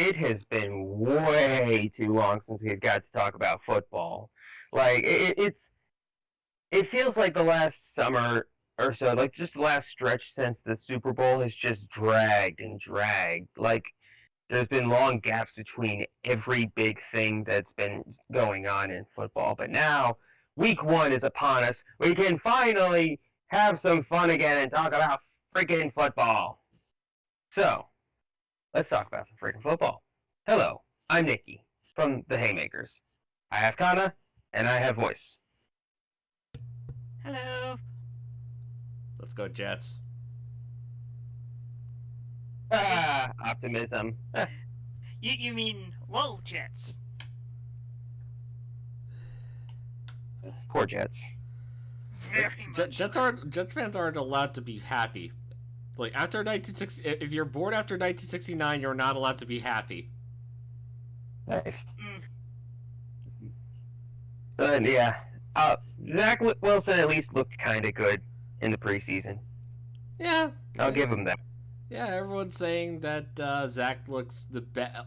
it has been way too long since we got to talk about football. Like it feels like the last summer or so, like just the last stretch since the Super Bowl has just dragged and dragged. Like there's been long gaps between every big thing that's been going on in football. But now, week one is upon us. We can finally have some fun again and talk about freaking football. So, let's talk about some freaking football. Hello, I'm Nikki from the Haymakers. I have Kana, and I have voice. Hello. Let's go, Jets. Optimism. You mean lol Jets? Poor Jets. Very much. Jets fans aren't allowed to be happy. Like after 1960, if you're born after 1969, you're not allowed to be happy. Nice. Mm. But yeah, Zach Wilson at least looked kind of good in the preseason. Yeah, I'll give him that. Yeah, everyone's saying that Zach looks the best.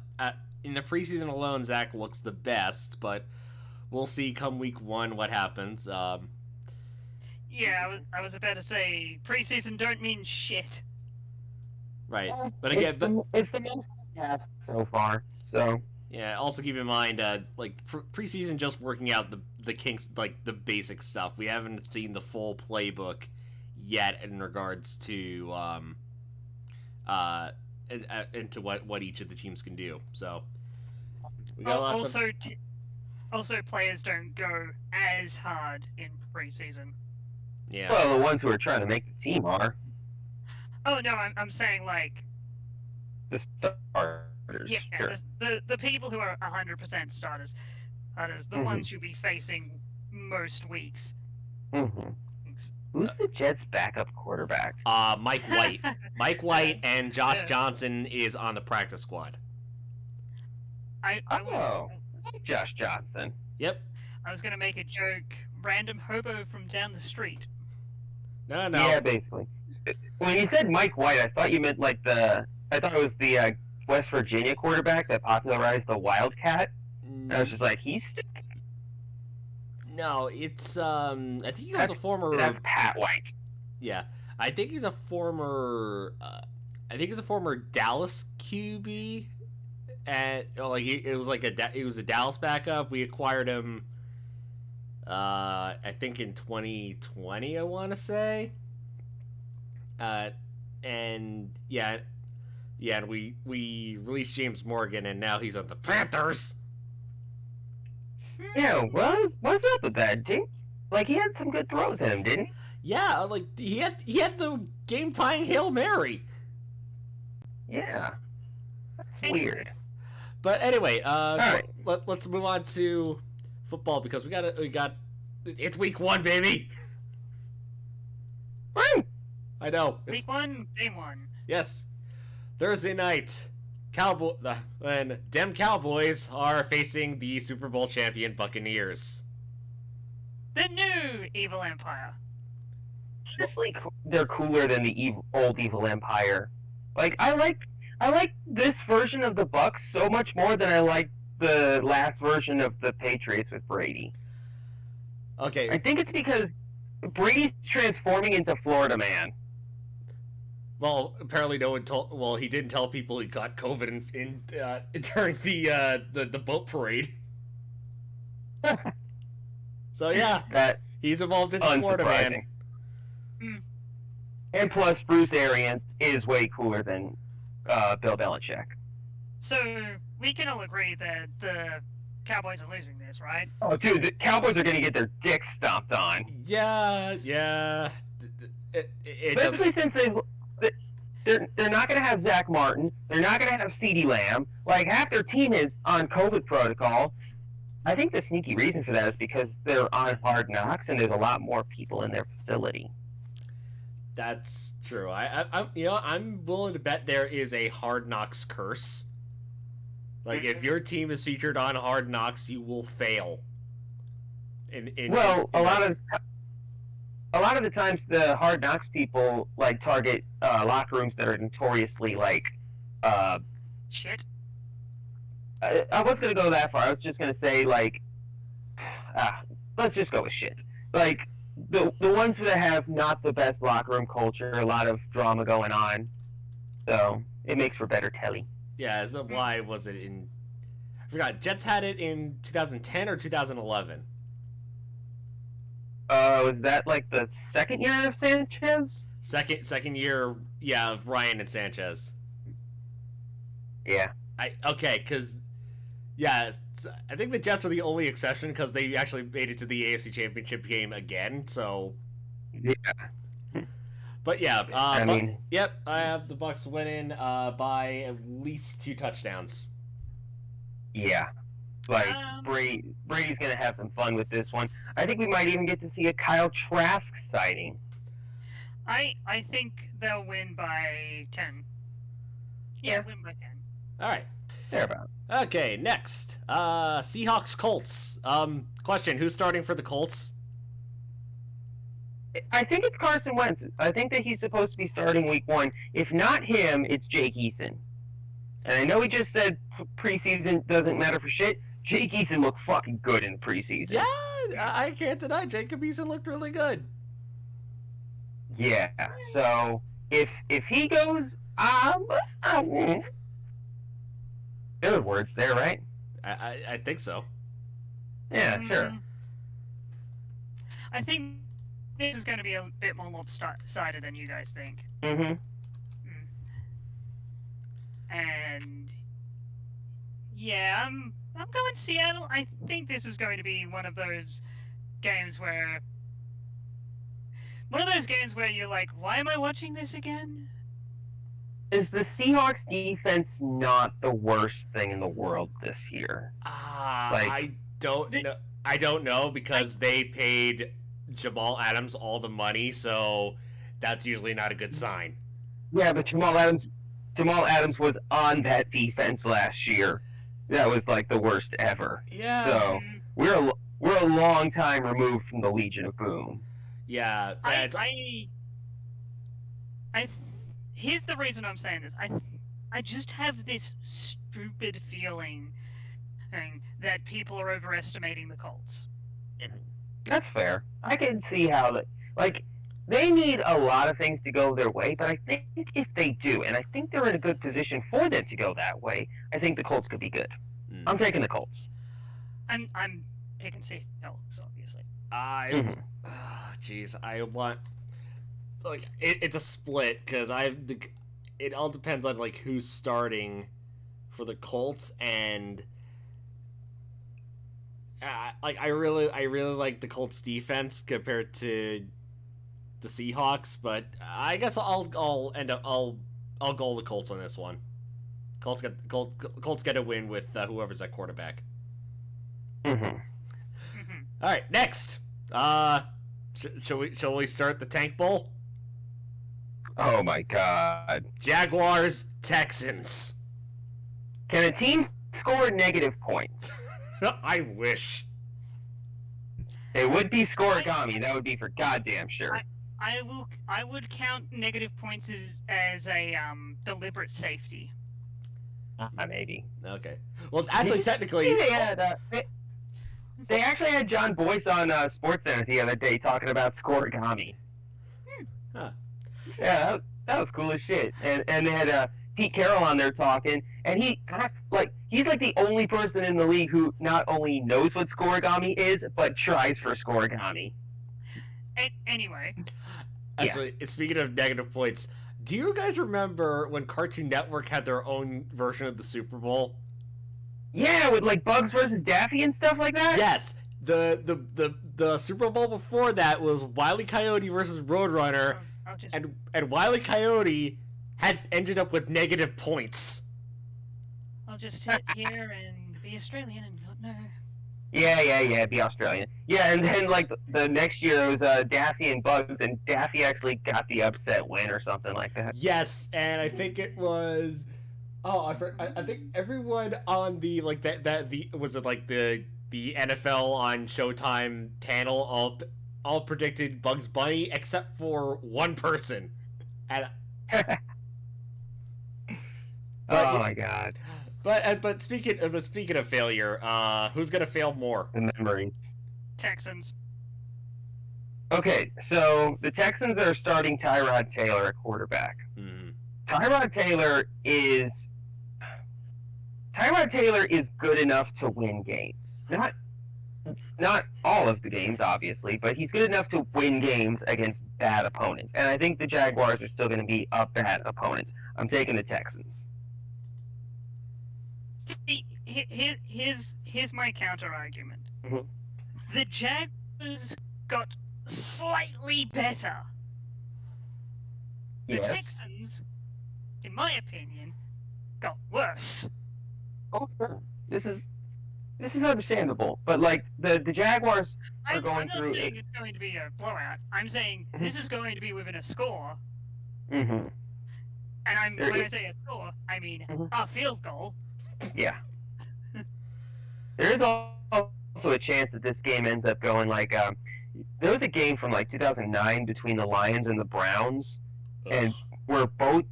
In the preseason alone, Zach looks the best, but we'll see come week one what happens. Yeah, I was about to say preseason don't mean shit. Right, but again, it's the most half so far. So yeah, also keep in mind, like preseason just working out the kinks, like the basic stuff. We haven't seen the full playbook yet in regards to into what each of the teams can do. So we got also players don't go as hard in preseason. Yeah. Well, the ones who are trying to make the team are. Oh no, I'm saying like the starters. Yeah, sure. the people who are 100% starters, the ones you'll be facing most weeks. Mm-hmm. Who's the Jets' backup quarterback? Mike White. Mike White and Josh Johnson is on the practice squad. I was Josh Johnson. Yep. I was gonna make a joke. Random hobo from down the street. No. Yeah, basically. When you said Mike White, I thought you meant like I thought it was the West Virginia quarterback that popularized the Wildcat. I was just like, he's. No, it's I think he was a former. That's Pat White. Yeah, I think he's a former. I think he's a former Dallas QB. And it was a Dallas backup. We acquired him. I think in 2020, I want to say. And and we released James Morgan, and now he's on the Panthers. Yeah, what's up with that? He had some good throws in him, didn't he? Yeah, like he had the game tying Hail Mary. Yeah, that's weird. But anyway, right. let's move on to football because we got it's week one, baby. I know. Week one, game one. Yes, Thursday night, when Dem Cowboys are facing the Super Bowl champion Buccaneers. The new evil empire. Honestly, they're cooler than the old evil empire. Like I like this version of the Bucs so much more than I like the last version of the Patriots with Brady. Okay. I think it's because Brady's transforming into Florida Man. Well, apparently no one told. Well, he didn't tell people he got COVID during the boat parade. So yeah, that he's evolved into Florida Man. Mm. And plus, Bruce Arians is way cooler than Bill Belichick. So we can all agree that the Cowboys are losing this, right? Oh, dude, the Cowboys are going to get their dicks stomped on. Yeah. Especially since they're not going to have Zach Martin. They're not going to have CeeDee Lamb. Like, half their team is on COVID protocol. I think the sneaky reason for that is because they're on Hard Knocks and there's a lot more people in their facility. That's true. I'm willing to bet there is a Hard Knocks curse. Like, if your team is featured on Hard Knocks, you will fail. A lot of the times the Hard Knocks people Shit. I was gonna go that far. I was just gonna say like, let's just go with shit. Like the ones that have not the best locker room culture, a lot of drama going on, so it makes for better telly. Yeah, so why was it in? I forgot. Jets had it in 2010 or 2011. Was that like the second year of Sanchez? Second year, yeah, of Ryan and Sanchez. Yeah. Because yeah, I think the Jets are the only exception because they actually made it to the AFC Championship game again. So Yeah. but yeah, I mean, yep, I have the Bucs winning by at least 2 touchdowns. yeah. Like Brady's gonna have some fun with this one. I think we might even get to see a Kyle Trask sighting. I think they'll win by 10. Yeah, win by 10. All right. Thereabout. Okay, next. Seahawks Colts. Question, who's starting for the Colts? I think it's Carson Wentz. I think that he's supposed to be starting week 1. If not him, it's Jake Eason. And I know he just said preseason doesn't matter for shit. Jake Eason looked fucking good in the preseason. Yeah, I can't deny Jacob Eason looked really good. Yeah. So if he goes, good words there, right? I think so. Yeah, sure. I think this is going to be a bit more lopsided than you guys think. Mm-hmm. And yeah, I'm going Seattle. I think this is going to be one of those games where you're like, why am I watching this again? Is the Seahawks defense not the worst thing in the world this year? I don't know because they paid Jamal Adams all the money, so that's usually not a good sign. Yeah, but Jamal Adams was on that defense last year. That was like the worst ever. Yeah. So we're a long time removed from the Legion of Boom. Yeah. Here's the reason I'm saying this. I just have this stupid feeling that people are overestimating the Colts. That's fair. I can see how they need a lot of things to go their way, but I think if they do, and I think they're in a good position for them to go that way, I think the Colts could be good. I'm taking the Colts. I'm taking Seahawks, obviously. Jeez, I want it's a split because it all depends on like who's starting for the Colts and I really like the Colts defense compared to the Seahawks, but I guess I'll go the Colts on this one. Colts get a win with whoever's at quarterback. Mm-hmm. All right, next. Shall we start the Tank Bowl? Oh my God. Jaguars Texans. Can a team score negative points? I wish. It would be scoregami. That would be for goddamn sure. I would count negative points as a deliberate safety. Maybe. Okay. Well, actually, technically, they actually had John Boyce on SportsCenter the other day talking about scoregami. Huh. Yeah, that was cool as shit. And they had Pete Carroll on there talking, and he's like the only person in the league who not only knows what scoregami is, but tries for scoregami. Anyway. Actually, speaking of negative points, do you guys remember when Cartoon Network had their own version of the Super Bowl? Yeah, with like Bugs versus Daffy and stuff like that? Yes. The Super Bowl before that was Wile E. Coyote versus Roadrunner, and Wile E. Coyote had ended up with negative points. I'll just sit here and be Australian and not know. Yeah, be Australian. Yeah, and then like the next year it was Daffy and Bugs, and Daffy actually got the upset win or something like that. Yes, and I think it was. Oh, I think everyone on the NFL on Showtime panel all predicted Bugs Bunny except for one person. And oh my God. But speaking of failure, who's gonna fail more? The memories. Texans. Okay, so the Texans are starting Tyrod Taylor at quarterback. Mm. Tyrod Taylor is good enough to win games. Not all of the games, obviously, but he's good enough to win games against bad opponents. And I think the Jaguars are still going to be a bad opponent. I'm taking the Texans. See, here's my counter argument. Mhm. The Jaguars got slightly better. The Yes. Texans, in my opinion, got worse. Oh, sure. This is understandable, but like the Jaguars are I'm going not through saying it's going to be a blowout. I'm saying this is going to be within a score. Mm-hmm. And when I say a score, I mean a field goal. Yeah. There is also a chance that this game ends up going like there was a game from like 2009 between the Lions and the Browns, and where both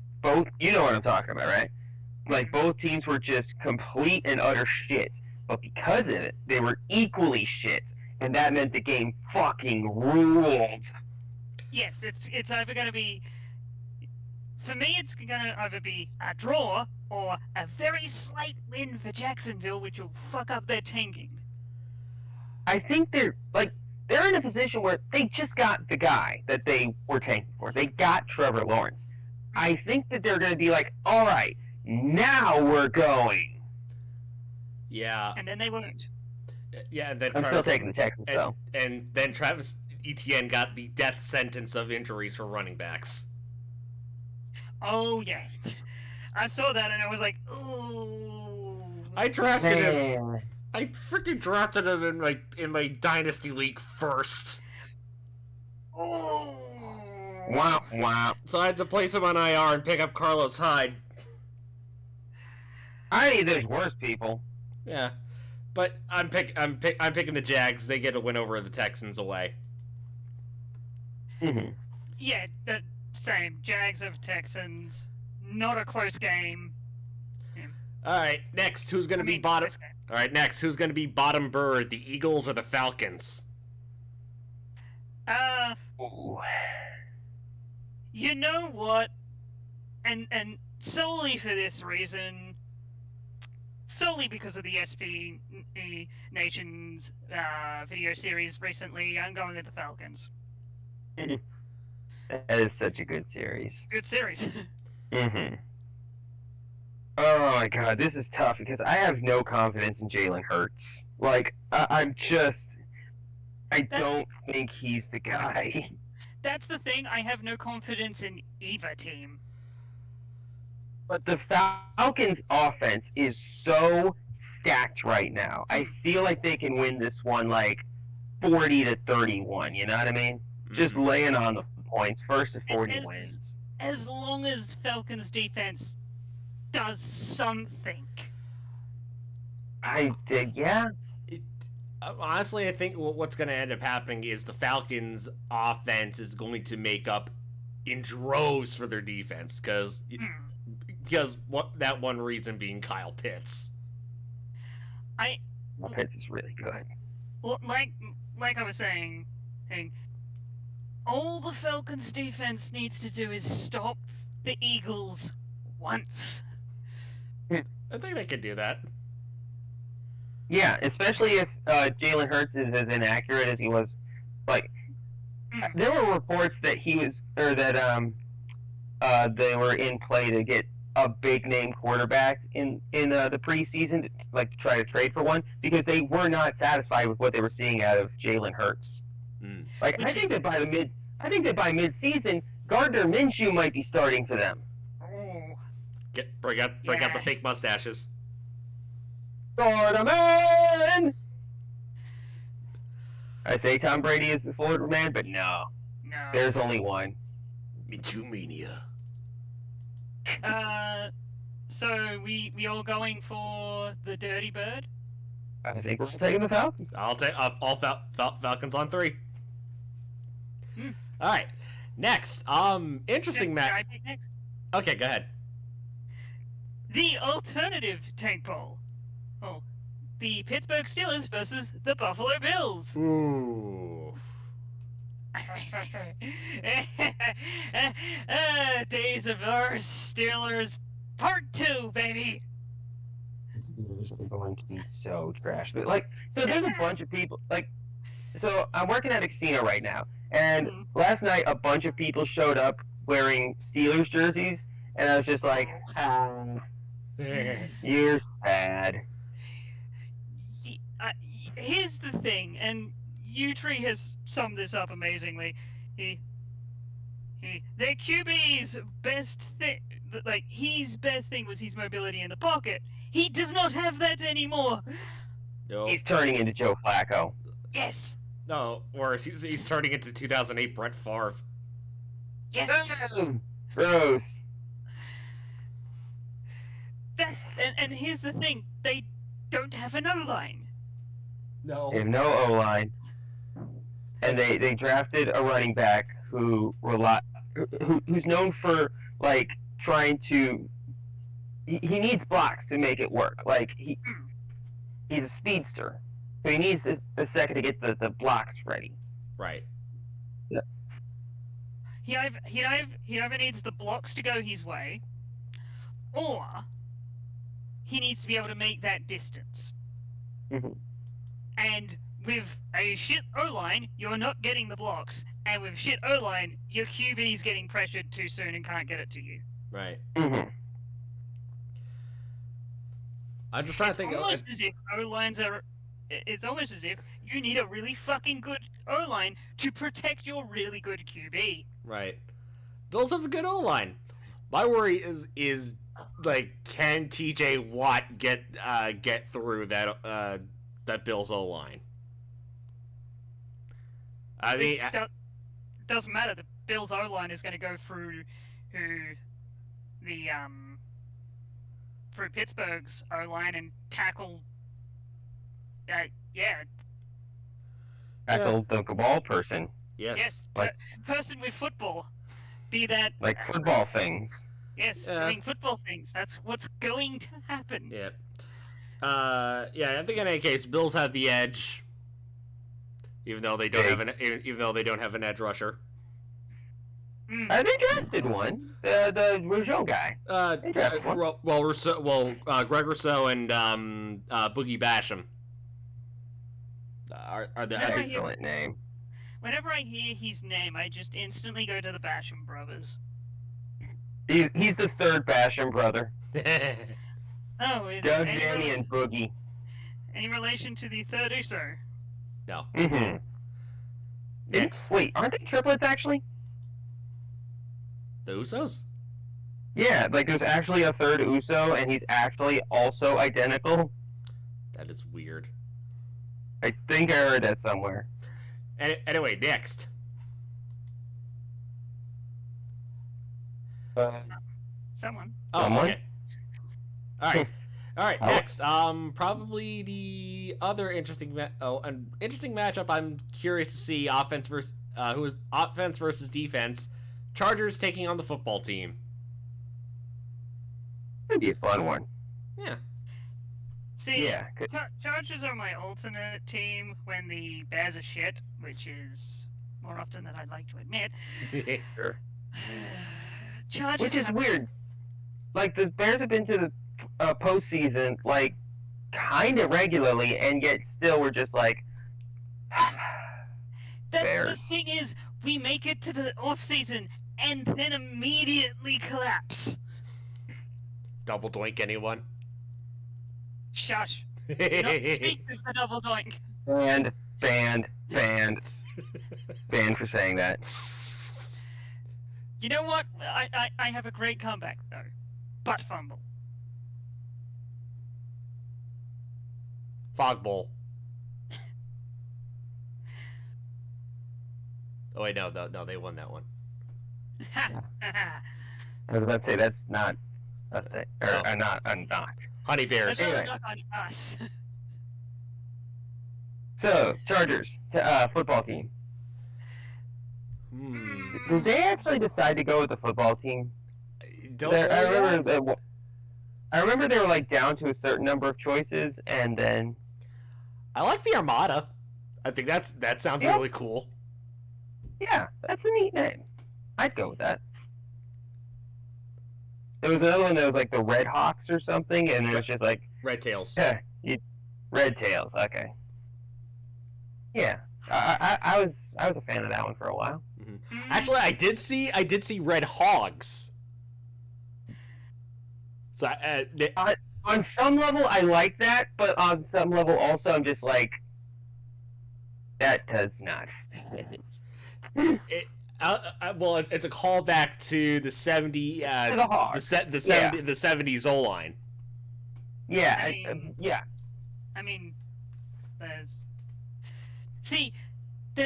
you know what I'm talking about, right? Like both teams were just complete and utter shit, but because of it, they were equally shit, and that meant the game fucking ruled. Yes, it's either going to be. For me, it's going to either be a draw or a very slight win for Jacksonville, which will fuck up their tanking. I think they're in a position where they just got the guy that they were tanking for. They got Trevor Lawrence. I think that they're going to be like, all right, now we're going. Yeah. And then they won't. Yeah, and then I'm still taking the Texans, though. And then Travis Etienne got the death sentence of injuries for running backs. Oh, yeah. I saw that and I was like, ooh. I drafted him. I freaking drafted him in my dynasty league first. Ooh. Wow, wow. So I had to place him on IR and pick up Carlos Hyde. I think there's worse people. Yeah, but I'm picking the Jags. They get a win over the Texans away. Mm-hmm. Yeah, same. Jags over Texans. Not a close game. Yeah. All right, next, who's going to be bottom? All right, next, who's going to be bottom bird? The Eagles or the Falcons? Ooh. You know what? And solely for this reason, solely because of the SB Nation's video series recently, I'm going with the Falcons. That is such a good series. Good series. Mm-hmm. Oh my god, this is tough because I have no confidence in Jalen Hurts. Like, I don't think he's the guy. That's the thing, I have no confidence in either team. But the Falcons' offense is so stacked right now. I feel like they can win this one like 40-31, you know what I mean? Just laying on the points, first to 40 wins. As long as Falcons' defense does something. Yeah. Honestly, I think what's going to end up happening is the Falcons' offense is going to make up in droves for their defense because that one reason being Kyle Pitts. Pitts is really good. Well, like I was saying, all the Falcons' defense needs to do is stop the Eagles once. I think they could do that. Yeah, especially if Jalen Hurts is as inaccurate as he was. Like, there were reports that he was, or that they were in play to get a big name quarterback in the preseason, to try to trade for one, because they were not satisfied with what they were seeing out of Jalen Hurts. I think that by mid-season, Gardner Minshew might be starting for them. Oh. Bring out the fake mustaches. Florida man! I say Tom Brady is the Florida man, but no. There's only one. Minshew mania. So we all going for the Dirty Bird? I think we're taking the Falcons. I'll take all Falcons on 3. All right. Next, interesting match. Can I pick next? Okay, go ahead. the alternative tank bowl. Oh, the Pittsburgh Steelers versus the Buffalo Bills. Ooh. Days of our Steelers Part 2, baby. This is going to be so trash. Like, so there's a bunch of people. Like, so I'm working at a casino right now, and last night a bunch of people showed up wearing Steelers jerseys, and I was just like, you're sad. Here's the thing, and U-Tree has summed this up amazingly. Their QB's best thing, like, his best thing was his mobility in the pocket. He does not have that anymore. No. He's turning into Joe Flacco. Yes. No, worse, he's turning into 2008 Brett Favre. Yes. Gross. And here's the thing, they don't have an O-line. No. They have no O-line. And they drafted a running back who's known for, like, trying to... He needs blocks to make it work. Like, he's a speedster. So he needs a second to get the blocks ready. Right. Yeah. He either needs the blocks to go his way, or he needs to be able to make that distance. Mm-hmm. And with a shit O-line, you're not getting the blocks. And with shit O-line, your QB's getting pressured too soon and can't get it to you. Right. Mm-hmm. I'm just trying to think. Almost as if O-lines are... It's almost as if you need a really fucking good O-line to protect your really good QB. Right. Bills have a good O-line. My worry is like, can TJ Watt get through that Bills O-line? I mean, It doesn't matter. The Bills O-line is going to go through through Pittsburgh's O-line and tackle. Tackle the ball person. yes. Like- person with football. Be that Like football things. yes, Yeah. doing football things. That's what's going to happen. Yeah. I think in any case, Bills have the edge, even though they don't have an edge rusher. Mm. They drafted one. The Rougeau guy. They drafted one. Greg Rousseau and Boogie Basham are the. Yeah. Excellent name. Whenever I hear his name, I just instantly go to the Basham brothers. He's the third Basham brother. Oh, Doug, Danny, and Boogie. any relation to the third Uso? No. Mm-hmm. Next, Wait, aren't they triplets actually? the Usos. Yeah, like there's actually a third Uso, and he's actually also identical. That is weird. I think I heard that somewhere. Anyway, next. Someone. Oh, Someone? okay. All right. All right, Oh. next. Probably the other interesting matchup. I'm curious to see offense versus defense. Chargers taking on the football team. It'd be a fun one. Yeah. See, Yeah. Chargers are my alternate team when the Bears are shit, which is more often than I'd like to admit. Sure. Chargers Which is have- weird. Like the Bears have been to the postseason like kind of regularly, and yet still we're just like. The Bears. thing is, we make it to the off season and then immediately collapse. Double doink, anyone? Shush. Do not speak of the double doink. Banned for saying that. You know what? I have a great comeback though. Butt fumble. Fog bowl. Oh wait, no, they won that one. I was about to say that's not a thing, or No. not a knock. Honey bears. That's Anyway. not on us. So Chargers, football team. Did they actually decide to go with the football team? Don't I remember I remember they were like down to a certain number of choices, and then I like the Armada. I think that sounds really cool. yeah, that's a neat name. I'd go with that. There was another one that was like the Red Hawks or something, and it was just like Red Tails. yeah, Red Tails. Okay. Yeah, I was a fan of that one for a while. Actually, I did see Red Hogs. So on some level, I like that, but on some level, also, I'm just like, that does not fit. Well, it's a callback to the 70 the 70s O line. Yeah, I mean, there's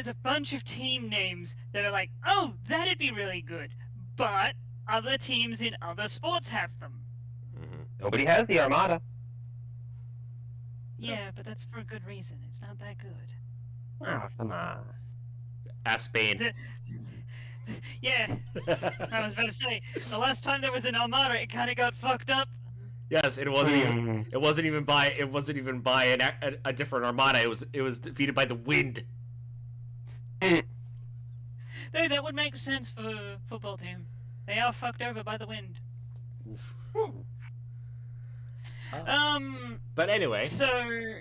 a bunch of team names that are like, oh, that'd be really good, but other teams in other sports have them. Nobody has the Armada. Yeah, but that's for a good reason. It's not that good. Oh, come on. Ask Spain. Yeah, I was about to say, the last time there was an Armada, it kind of got fucked up. Yes, it wasn't even by a different Armada. It was defeated by the wind. Hey, that would make sense for a football team. They are fucked over by the wind. But anyway. So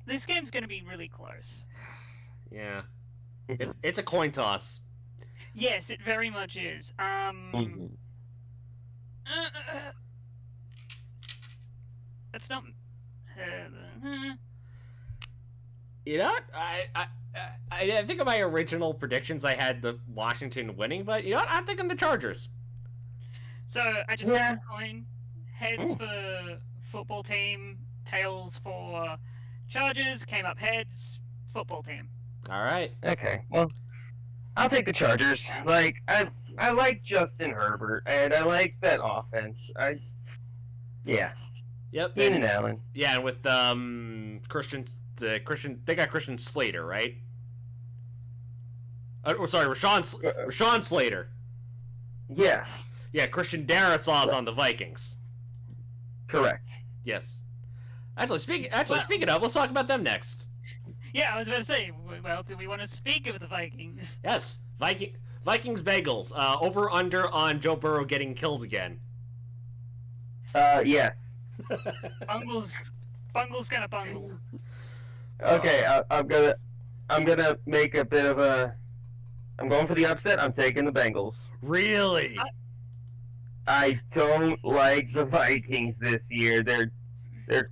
this game's gonna be really close. Yeah. It's a coin toss. Yes, it very much is. That's not. You know what? I think of my original predictions. I had the Washington winning, but you know what? I'm thinking the Chargers. So I just got the coin. Heads for football team, tails for Chargers. Came up heads, football team. All right. Okay. Well, I'll take the Chargers. Like I like Justin Herbert, and I like that offense. Yeah. Yep. Keenan Allen. Yeah, and with Christian, they got Christian Slater, right? Rashawn Slater. Yes. Yeah, Christian Darrisaw's on the Vikings. Correct. Yes. Speaking of, let's talk about them next. Yeah, I was about to say, well, do we want to speak of the Vikings? Yes, Vikings Bengals. Over under on Joe Burrow getting kills again. Yes. Bungle's gonna bungle. Okay, I'm gonna make a bit of a. I'm going for the upset. I'm taking the Bengals. Really? I don't like the Vikings this year. Their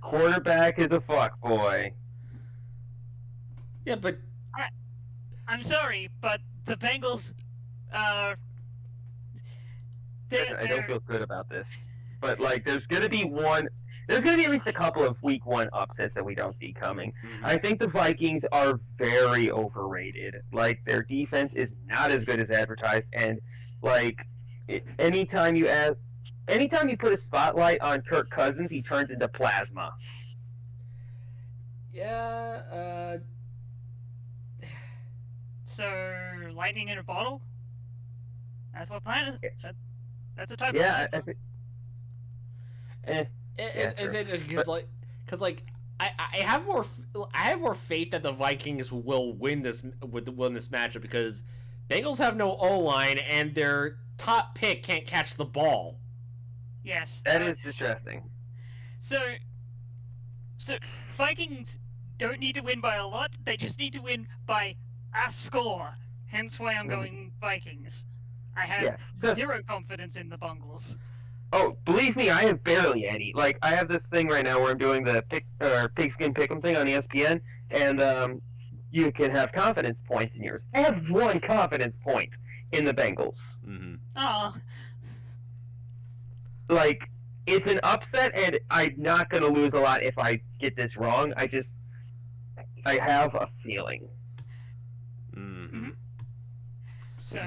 quarterback is a fuckboy. Yeah, but I'm sorry, but the Bengals. I don't feel good about this. But like, there's gonna be at least a couple of week 1 upsets that we don't see coming. Mm-hmm. I think the Vikings are very overrated. Like, their defense is not as good as advertised, and like, anytime you put a spotlight on Kirk Cousins, he turns into plasma. Yeah. So, lightning in a bottle? That's what planet. That's a type Yeah, of plasma. Because I have more faith that the Vikings will win this matchup because Bengals have no O-line and their top pick can't catch the ball. Yes. That is distressing. So Vikings don't need to win by a lot. They just need to win by a score. Hence why I'm going Vikings. I have zero confidence in the Bungles. Oh, believe me, I have barely any. Like, I have this thing right now where I'm doing the Pigskin Pick'em thing on ESPN, and you can have confidence points in yours. I have 1 confidence point in the Bengals. Mm-hmm. Oh. Like, it's an upset, and I'm not going to lose a lot if I get this wrong. I have a feeling. Mm-hmm. So.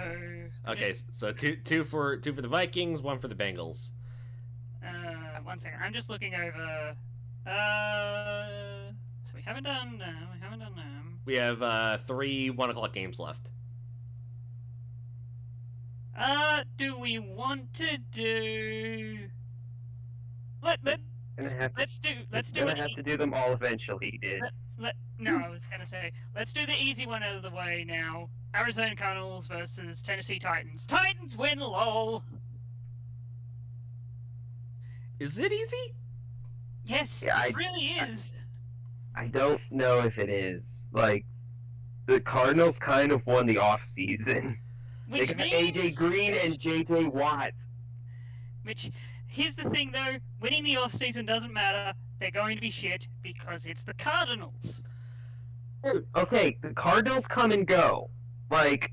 Okay, so two for the Vikings, 1 for the Bengals. 1 second. I'm just looking over. So we haven't done them. We have 3 1 o'clock games left. Do we want to do? Let's do Gonna have to do them all eventually, dude. No, I was gonna say let's do the easy one out of the way now. Arizona Cardinals versus Tennessee Titans. Titans win, lol. Is it easy? Yes, Yeah, it really is. I don't know if it is. Like, the Cardinals kind of won the off-season. They Which got means AJ Green and JJ Watt. Which, here's the thing though, winning the offseason doesn't matter. They're going to be shit because it's the Cardinals. Okay, the Cardinals come and go. Like,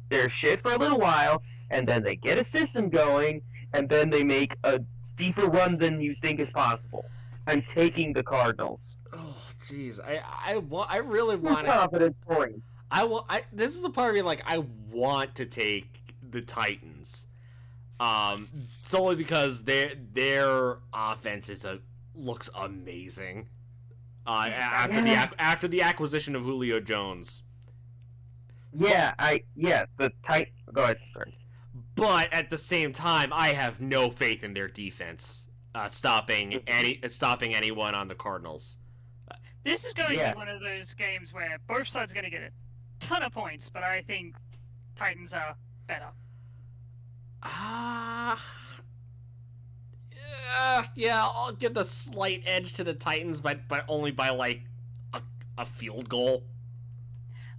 they're shit for a little while, and then they get a system going, and then they make a deeper run than you think is possible. I'm taking the Cardinals. Oh, jeez. I really want to. Confidence point. This is a part of me like I want to take the Titans, solely because their offense looks amazing. After the acquisition of Julio Jones. The Titan. Go ahead. Sorry. But at the same time, I have no faith in their defense stopping anyone on the Cardinals. This is going to be one of those games where both sides are going to get a ton of points, but I think Titans are better. Yeah, I'll give the slight edge to the Titans, but only by like a field goal.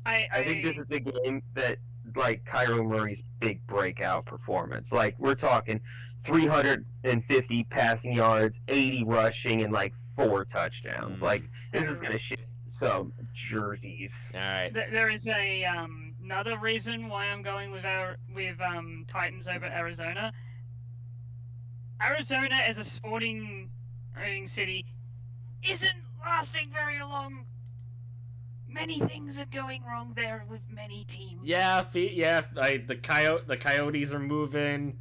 I think this is the game that, like, Kyler Murray's big breakout performance. Like, we're talking 350 passing yards, 80 rushing, and like 4 touchdowns. Like, this is gonna shift some jerseys. All right. There is another reason why I'm going with Titans over Arizona. Arizona as a sporting city isn't lasting very long. Many things are going wrong there with many teams. Yeah, the Coyotes are moving.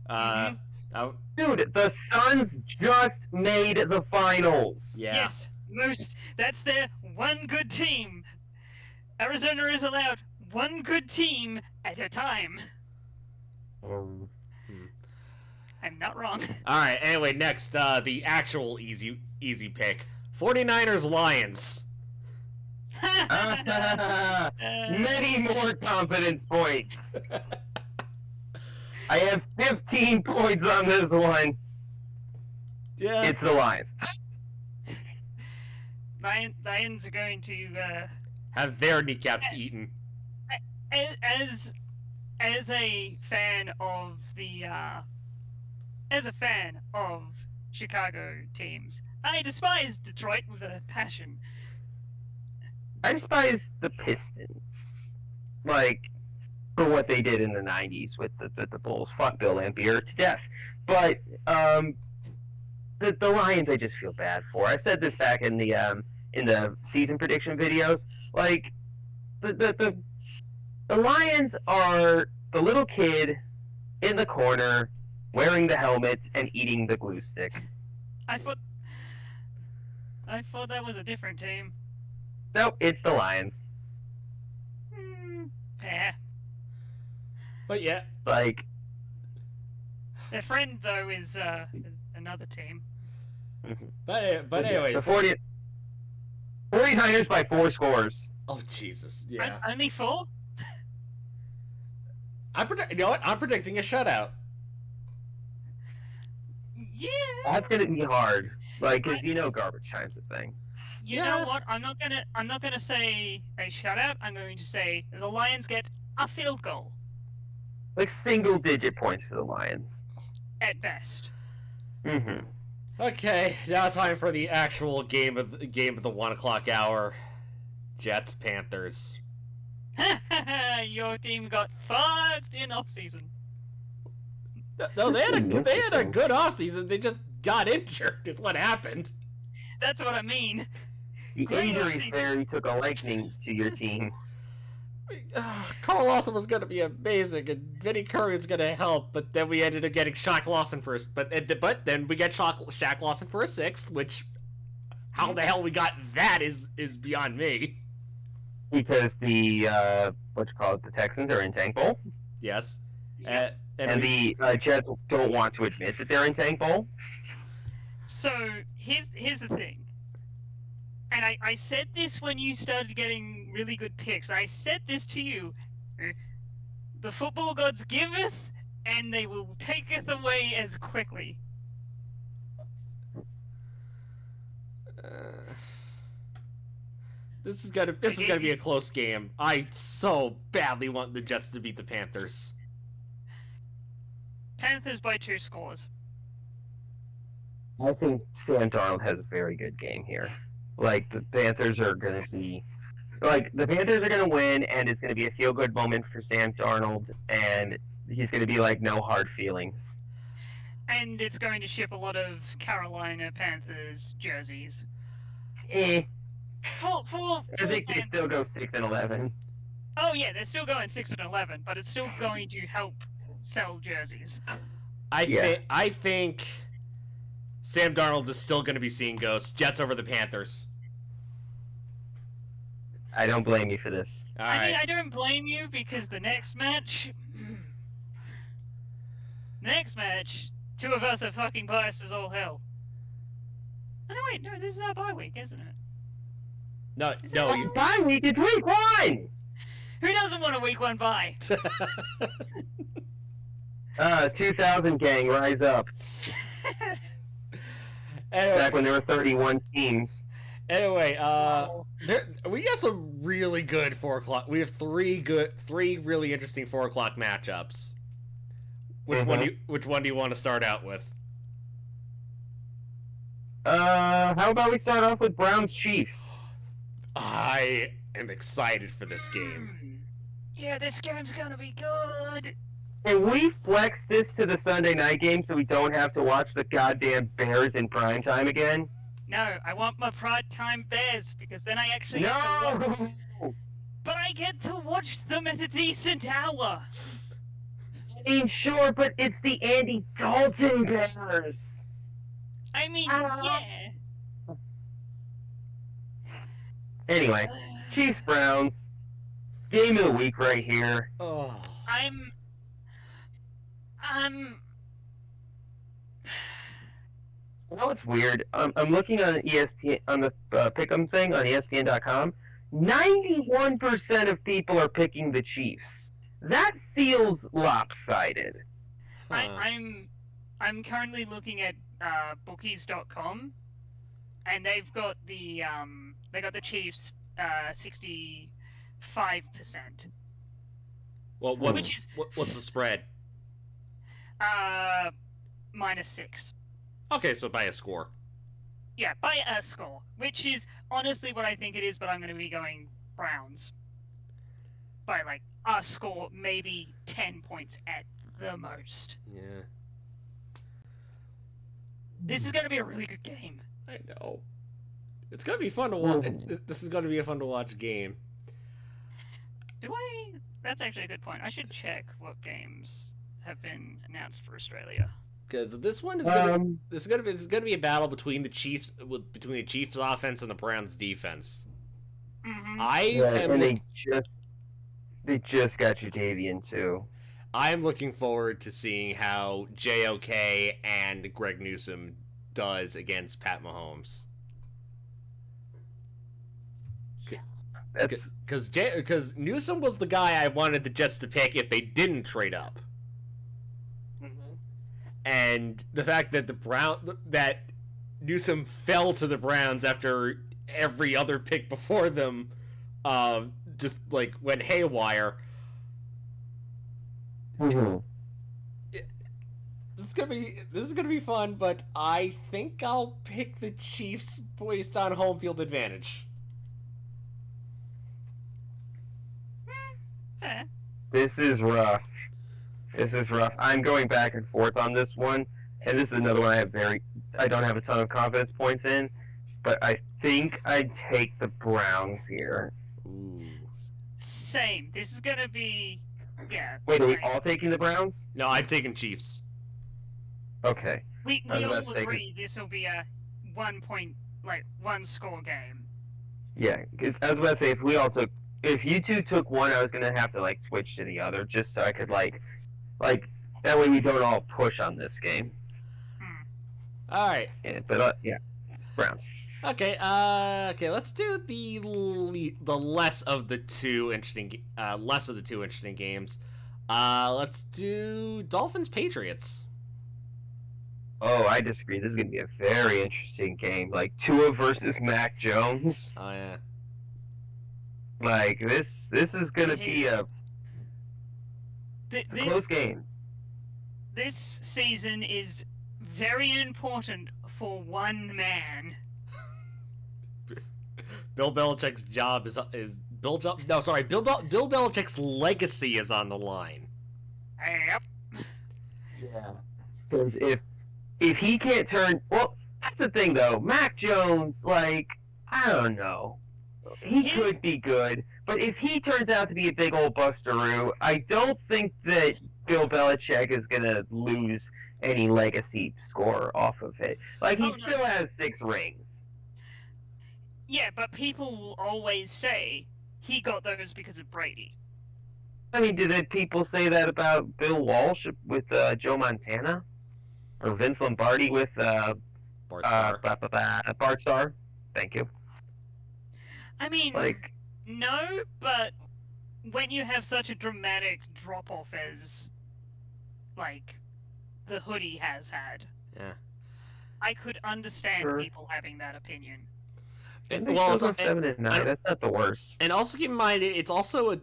Dude, the Suns just made the finals. Yeah. Yes, that's their one good team. Arizona is allowed one good team at a time. I'm not wrong. All right. Anyway, next, the actual easy pick: 49ers Lions. Many more confidence points. I have 15 points on this one. Yeah. It's the Lions. Lions are going to have their kneecaps eaten. As a fan of Chicago teams, I despise Detroit with a passion. I despise the Pistons, like, for what they did in the '90s with the Bulls. Fuck Bill Laimbeer to death. But the Lions, I just feel bad for. I said this back in the season prediction videos. Like, the Lions are the little kid in the corner wearing the helmet and eating the glue stick. I thought that was a different team. Nope, it's the Lions. But yeah, like, their friend though is another team. But anyway, the 49ers by 4 scores. Oh Jesus, yeah. Only 4? You know what? I'm predicting a shutout. Yeah. That's gonna be hard, like, cause garbage time's a thing. You know what? I'm not gonna say a shutout. I'm going to say the Lions get a field goal. Like single-digit points for the Lions. At best. Okay, now time for the actual game of the 1:00 hour. Jets Panthers. Your team got fucked in off season. No, they had a good off season. They just got injured. Is what happened. That's what I mean. The injuries there, you took a liking to your team. Carl Lawson was going to be amazing, and Vinny Curry was going to help, but then we ended up getting Shaq Lawson first. But then we get Shaq Lawson for a 6th, which how the hell we got that is beyond me. Because the the Texans are in tank bowl. Yes. And the Jets don't want to admit that they're in tank bowl. So here's the thing. And I said this when you started getting really good picks. I said this to you. The football gods giveth, and they will taketh away as quickly. This is gonna be a close game. I so badly want the Jets to beat the Panthers. Panthers by 2 scores. I think Sam Darnold has a very good game here. Like, the Panthers are going to be... Like, the Panthers are going to win, and it's going to be a feel-good moment for Sam Darnold, and he's going to be like, no hard feelings. And it's going to ship a lot of Carolina Panthers jerseys. I think they Panthers. still go 6-11. Oh yeah, they're still going 6-11, but it's still going to help sell jerseys. I think Sam Darnold is still going to be seeing ghosts. Jets over the Panthers. I don't blame you for this. All I right. mean, I don't blame you because the next match, 2 of us are fucking biased as all hell. Oh, no, wait, no, this is our bye week, isn't it? No, Is no. it- Bye week, it's week 1! Who doesn't want a week 1 bye? 2000 gang, rise up. Back when there were 31 teams. Anyway, we got some really good 4 o'clock. We have 3 really interesting 4 o'clock matchups. Which one do you want to start out with? How about we start off with Browns Chiefs? I am excited for this game. Yeah, this game's gonna be good. Can we flex this to the Sunday night game so we don't have to watch the goddamn Bears in primetime again? No, I want my prime time Bears because then I actually have to watch. No! But I get to watch them at a decent hour. I mean, sure, but it's the Andy Dalton Bears. I mean, yeah. Anyway, Chiefs Browns. Game of the week right here. Oh. I'm You know what's weird? I'm looking on ESPN on the pick'em thing on ESPN.com. 91% of people are picking the Chiefs. That feels lopsided. I'm currently looking at bookies.com, and they've got the Chiefs 65%. Well, what's the spread? -6. Okay, so by a score. Yeah, by a score, which is honestly what I think it is, but I'm going to be going Browns. By like a score, maybe 10 points at the most. Yeah. This is going to be a really good game. I know. It's gonna be fun to watch. This is gonna be a fun to watch game. That's actually a good point. I should check what games have been announced for Australia. Because this one is gonna be a battle between the Chiefs offense and the Browns defense. Mm-hmm. And they just got Jadavian too. I am looking forward to seeing how JOK and Greg Newsome does against Pat Mahomes. Because Newsome was the guy I wanted the Jets to pick if they didn't trade up. Mm-hmm. And the fact that that Newsome fell to the Browns after every other pick before them just like went haywire. Mm-hmm. This is gonna be fun, but I think I'll pick the Chiefs based on home field advantage. Fair. This is rough. I'm going back and forth on this one, and this is another one I don't have a ton of confidence points in, but I think I'd take the Browns here. Ooh. Same. This is gonna be, yeah. Wait, are we like, all taking the Browns? No, I'm taking Chiefs. Okay. We I was all about to say, agree this will be a 1 score game. Yeah, because I was about to say if you two took one, I was gonna have to like switch to the other just so I could like That way we don't all push on this game. All right. Yeah, but yeah, Browns. Okay. Okay. Let's do the less of the two interesting games. Let's do Dolphins Patriots. Oh, I disagree. This is gonna be a very interesting game. Like Tua versus Mac Jones. Oh yeah. Like this is gonna be a close game. This season is very important for one man. Bill Belichick's job Bill Belichick's legacy is on the line. Yep. Yeah. Because if he can't turn, well, that's the thing though. Mac Jones, like, I don't know. He could be good, but if he turns out to be a big old bustaroo, I don't think that Bill Belichick is gonna lose any legacy score off of it. Like, he still has 6 rings. Yeah, but people will always say he got those because of Brady. I mean, did people say that about Bill Walsh with Joe Montana? Or Vince Lombardi with Bart Starr? Thank you. I mean, like, no, but when you have such a dramatic drop-off as, like, the hoodie has had, yeah, I could understand people having that opinion. And well, it's on 7-9. That's not the worst. And also keep in mind, it's also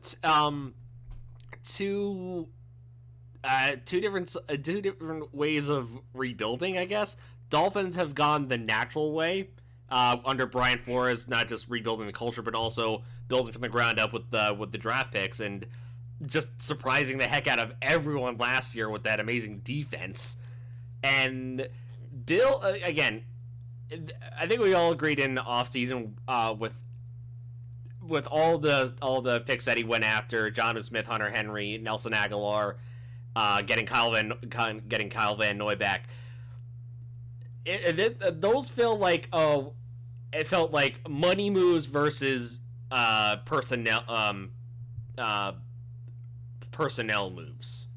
two different ways of rebuilding, I guess. Dolphins have gone the natural way under Brian Flores, not just rebuilding the culture, but also building from the ground up with the draft picks and just surprising the heck out of everyone last year with that amazing defense. And Bill, again, I think we all agreed in the offseason with all the picks that he went after: Jonnu Smith, Hunter Henry, Nelson Aguilar, getting Kyle Van Noy back. Those feel like it felt like money moves versus personnel moves.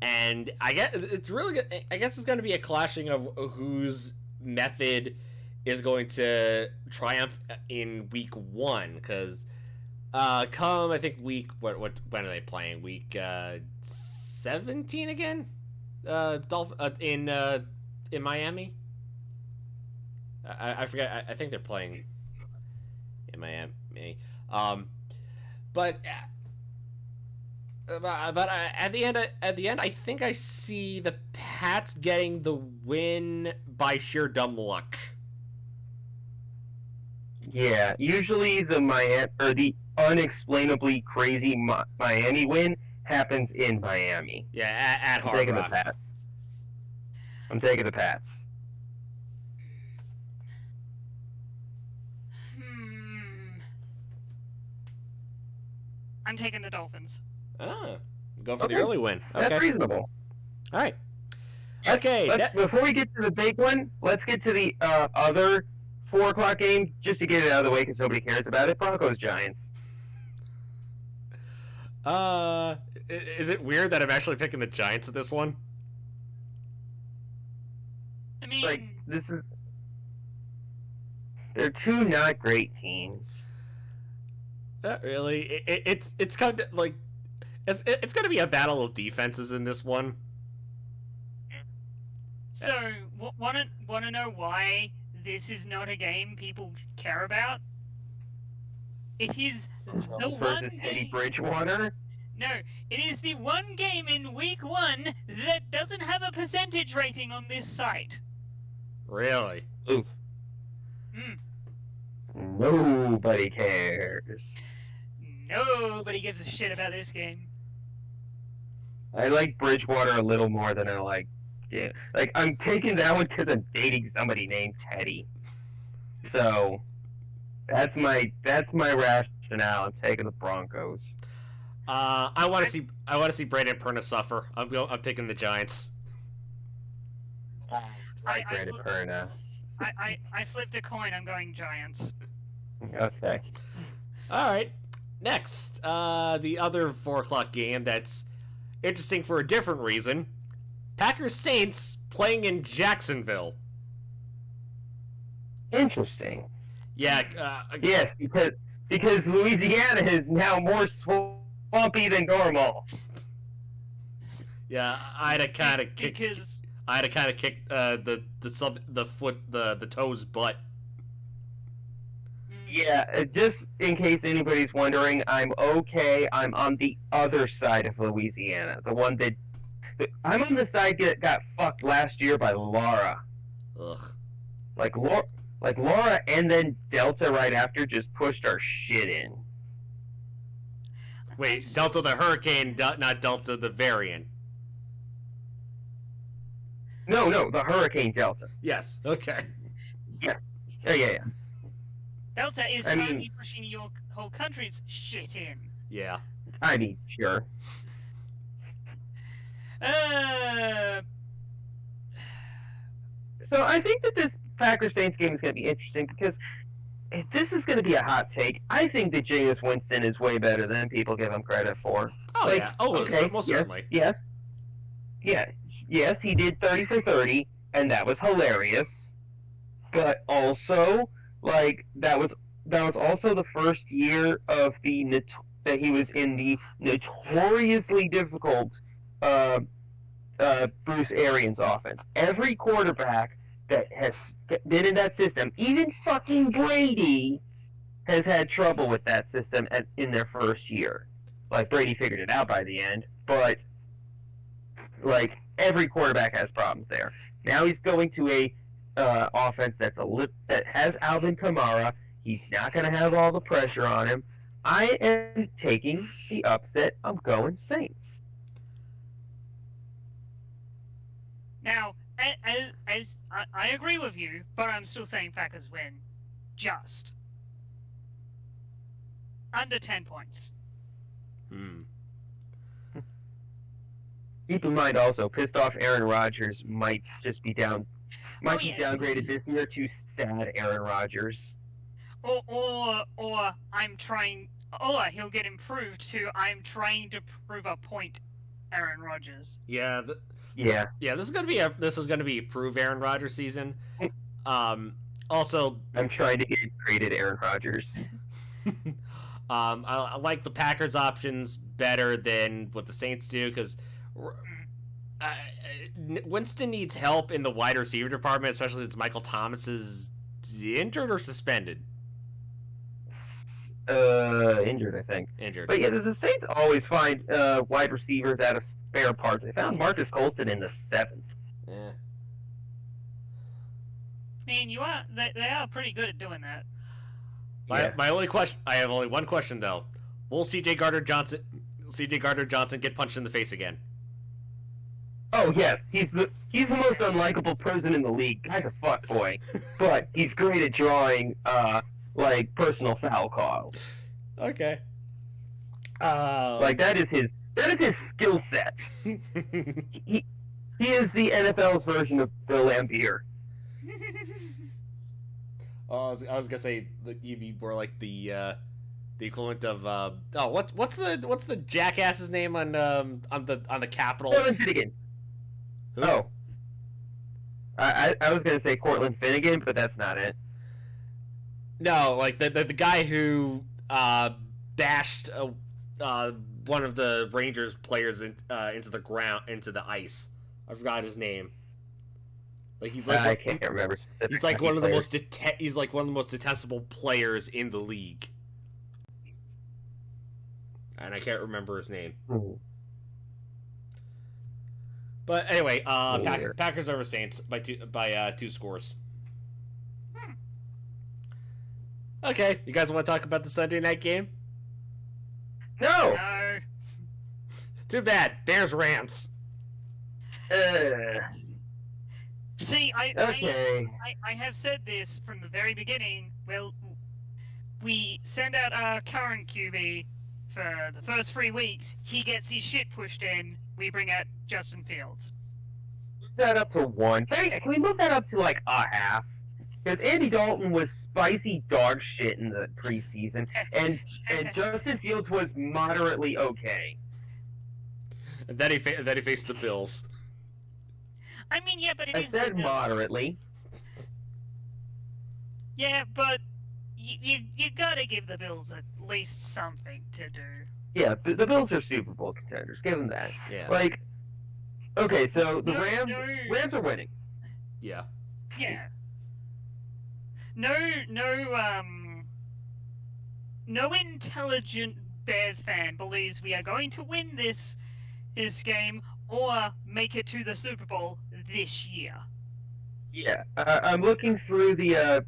And I guess it's really good. I guess it's going to be a clashing of whose method is going to triumph in week 1, because come, I think when are they playing? Week 17 again? In Miami. I forget. I think they're playing in Miami. But at the end, I think I see the Pats getting the win by sheer dumb luck. Yeah, usually the unexplainably crazy Miami win happens in Miami. Yeah, at Hard Rock. I'm taking the Pats. I'm taking the Dolphins. Ah, go for the early win. Okay. That's reasonable. All right. Okay. Before we get to the big one, let's get to the other 4 o'clock game, just to get it out of the way because nobody cares about it. Broncos Giants. Is it weird that I'm actually picking the Giants at this one? I mean, like, they're 2 not great teams. Not really. It's kind of like it's going to be a battle of defenses in this one. So, want to know why this is not a game people care about? It is the one versus Teddy Bridgewater. No, it is the one game in week 1 that doesn't have a percentage rating on this site. Really? Oof. Nobody cares. Nobody gives a shit about this game. I like Bridgewater a little more than I like. Yeah, like, I'm taking that one because I'm dating somebody named Teddy. So that's my rationale. I'm taking the Broncos. I want to see Brandon Perna suffer. I'm taking the Giants. Brandon Perna. I flipped a coin. I'm going Giants. Okay. All right. Next, the other 4 o'clock game that's interesting for a different reason. Packers Saints playing in Jacksonville. Interesting. Yeah. Yes, because Louisiana is now more swampy than normal. Yeah, I'd have kind of kicked. Because I'd have kind of kicked the toes butt. Yeah, just in case anybody's wondering, I'm okay. I'm on the other side of Louisiana, the one that I'm on the side that got fucked last year by Laura. Ugh. Like Laura, and then Delta right after just pushed our shit in. Wait, Delta the hurricane, not Delta the variant. No, the Hurricane Delta. Yes. Okay. Yes. Yeah. Delta is currently pushing your whole country's shit in. Yeah. I mean, sure. So I think that this Packers Saints game is going to be interesting because this is going to be a hot take. I think that Jameis Winston is way better than people give him credit for. Oh yeah. Oh, okay. Most certainly. Yes. Yes, he did 30 for 30, and that was hilarious. But also, like that was also the first year of that he was in the notoriously difficult Bruce Arians offense. Every quarterback that has been in that system, even fucking Brady, has had trouble with that system in their first year. Like Brady figured it out by the end, but like every quarterback has problems there. Now he's going to a offense that has Alvin Kamara. He's not going to have all the pressure on him. I am taking the upset. I'm going Saints. Now, as I agree with you, but I'm still saying Packers win. Just. Under 10 points. Keep in mind also, pissed off Aaron Rodgers might just be downgraded this year to sad Aaron Rodgers. Or he'll get improved to I'm trying to prove a point Aaron Rodgers. Yeah. Yeah. This is gonna be prove Aaron Rodgers season. Also, I'm trying to get graded Aaron Rodgers. I like the Packers options better than what the Saints do because Winston needs help in the wide receiver department, especially since Michael Thomas is injured or suspended. Injured, I think. Injured. But yeah, the Saints always find wide receivers out of spare parts. They found Marcus Colston in the 7th. Yeah. I mean, they are pretty good at doing that. My only question, I have only one question though. Will C.J. Gardner Johnson get punched in the face again? Oh yes, he's the most unlikable person in the league. Guy's a fuckboy, but he's great at drawing like personal foul calls. Okay. Like that is his skill set. he is the NFL's version of Bill Laimbeer. I was gonna say that you'd be more like the equivalent of what's the jackass's name on the Capitals? Cortland Finnegan. Who? Oh, I was gonna say Cortland Finnegan, but that's not it. No, like the guy who bashed one of the Rangers players into the ice. I forgot his name. Like he's like I can't remember specifically. He's like one of the most detestable players in the league, and I can't remember his name. But anyway, Packers over Saints by two scores. Okay, you guys want to talk about the Sunday night game? No. Too bad. Bears Rams. See, I have said this from the very beginning. Well, we send out our current QB for the first 3 weeks. He gets his shit pushed in. We bring out Justin Fields. Move that up to 1. Can we move that up to like a half? Because Andy Dalton was spicy dog shit in the preseason, and Justin Fields was moderately okay. then he faced the Bills. I mean, yeah, but it I is said the- moderately. Yeah, but you gotta give the Bills at least something to do. Yeah, the Bills are Super Bowl contenders. Give them that. Yeah. Like, okay, so the No, Rams are winning. Yeah. Yeah. No, no intelligent Bears fan believes we are going to win this game or make it to the Super Bowl this year. Yeah, I'm looking through the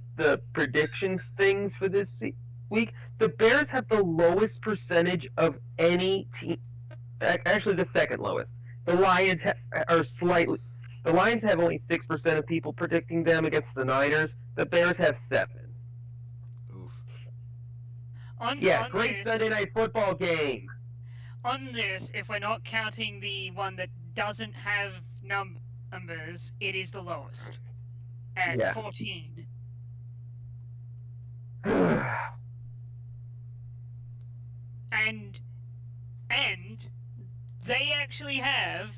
predictions things for this week. The Bears have the lowest percentage of any team. Actually, the second lowest. The Lions are slightly. The Lions have only 6% of people predicting them against the Niners. The Bears have 7%. Oof. Yeah, On great this, Sunday night football game. On this, if we're not counting the one that doesn't have numbers, it is the lowest at Yeah. 14. And they actually have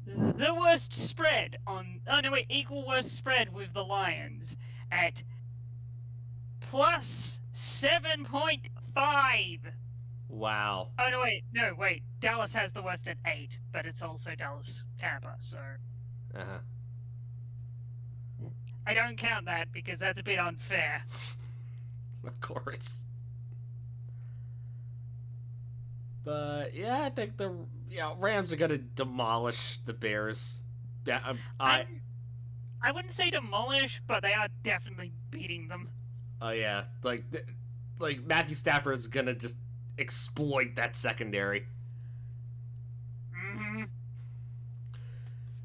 the worst spread on. Oh no, wait, equal worst spread with the Lions at plus 7.5. Wow. Oh no, wait. Dallas has the worst at 8, but it's also Dallas Tampa, so Uh-huh. I don't count that because that's a bit unfair. Of course. But yeah, I think the Rams are gonna demolish the Bears. Yeah, I wouldn't say demolish, but they are definitely beating them. Oh yeah, like Matthew Stafford is gonna just exploit that secondary. Mm-hmm.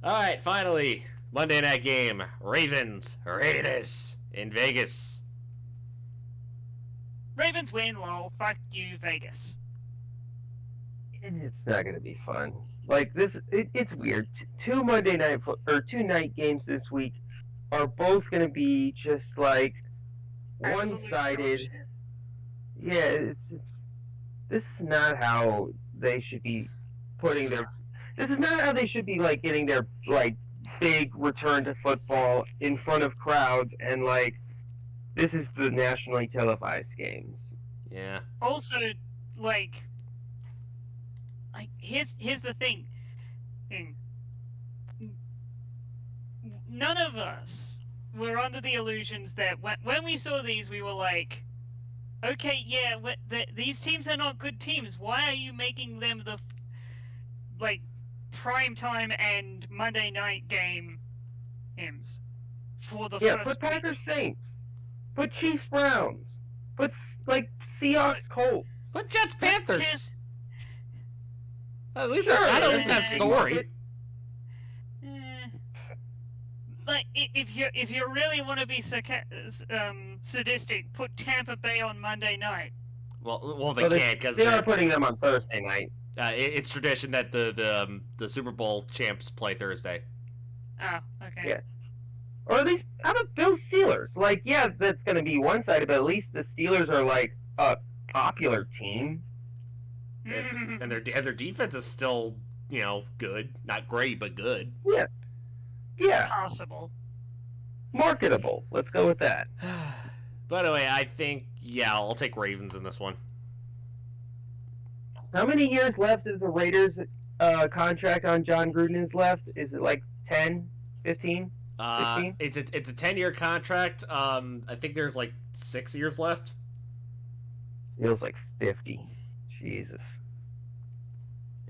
All right, finally, Monday night game: Ravens, Raiders in Vegas. Ravens win, lol. Fuck you, Vegas. It's not going to be fun. Like this, it's weird. Two Monday night or 2 night games this week are both going to be just like Absolute one-sided. garbage. Yeah, it's. This is not how they should be putting their. This is not how they should be like getting their like big return to football in front of crowds and like. This is the nationally televised games. Yeah. Also, like here's the thing. None of us were under the illusions that when we saw these, we were like, okay, yeah, these teams are not good teams. Why are you making them the prime time and Monday night games for the Yeah, first put week? Packers Saints. Put Chiefs Browns. Put like Seahawks Colts. But Jets Panthers. Just- At least Sure, that at that's least has a big story. market. Like if you really want to be sadistic, put Tampa Bay on Monday night. Well, they Well, can't because they are putting them on Thursday night. it's tradition that the Super Bowl champs play Thursday. Oh, okay. Yeah. Or at least, how about Bills Steelers? Like, yeah, that's going to be one-sided, but at least the Steelers are like a popular team. And their defense is still good, not great but good. Yeah, Possible. marketable. Let's go with that. But anyway, I think I'll take Ravens in this one. How many years left of the Raiders' contract on John Gruden is left? Is it like 10, 15? 16? It's a 10-year contract. I think there's like 6 years left. Feels like 50. Jesus.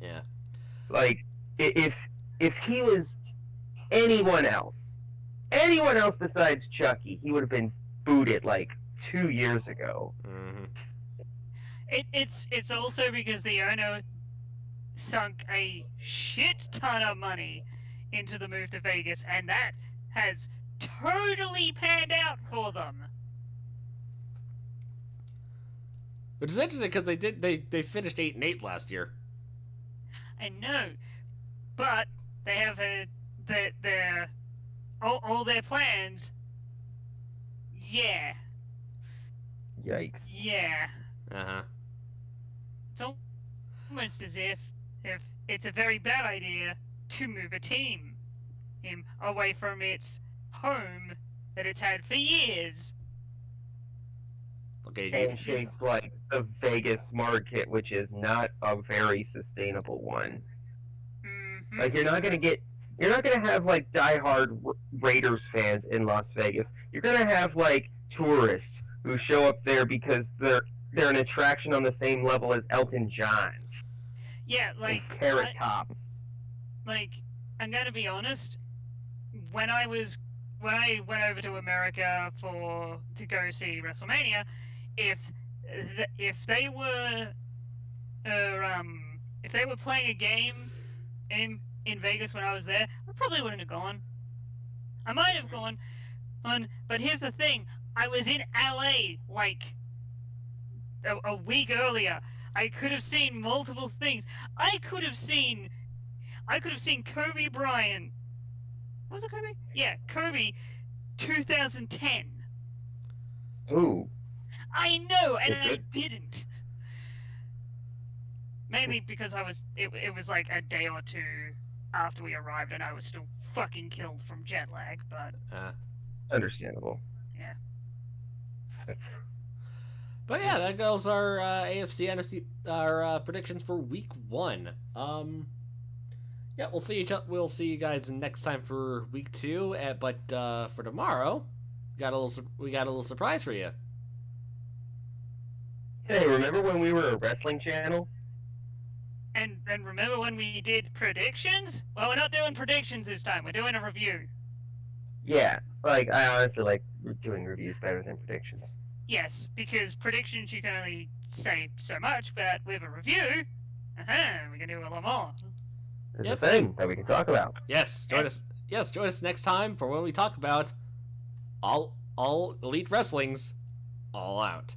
Yeah. Like, if he was anyone else besides Chucky, he would have been booted like 2 years ago. Mm-hmm. It's also because the owner sunk a shit ton of money into the move to Vegas, and that has totally panned out for them. Which is interesting because they finished 8-8 last year. I know, but they have their all their plans. Yeah, Yikes. yeah. Uh-huh. It's almost as if it's a very bad idea to move a team away from its home that it's had for years. Okay, And chase like the Vegas market, which is not a very sustainable one. Mm-hmm. Like you're not gonna have like diehard Raiders fans in Las Vegas. You're gonna have like tourists who show up there because they're an attraction on the same level as Elton John. Yeah, like and Carrot Top. Like, I'm gonna be honest. When I went over to America to go see WrestleMania, if they were playing a game in Vegas when I was there, I probably wouldn't have gone. I might have gone, but here's the thing: I was in LA like a week earlier. I could have seen multiple things. I could have seen Kobe Bryant. Was it Kobe? Yeah, Kobe, 2010. Ooh. I know, and I didn't. Mainly because it was like a day or two after we arrived, and I was still fucking killed from jet lag. But understandable. Yeah. But yeah, that goes our AFC, NFC, our predictions for Week 1. Yeah, we'll see you guys next time for Week 2. But for tomorrow, we got a little surprise for you. Hey, remember when we were a wrestling channel? And remember when we did predictions? Well, we're not doing predictions this time. We're doing a review. Yeah, like I honestly like doing reviews better than predictions. Yes, because predictions you can only say so much, but with a review, we can do a lot more. There's a thing that we can talk about. Yes, join us. Yes, join us next time for when we talk about all Elite Wrestling's All Out.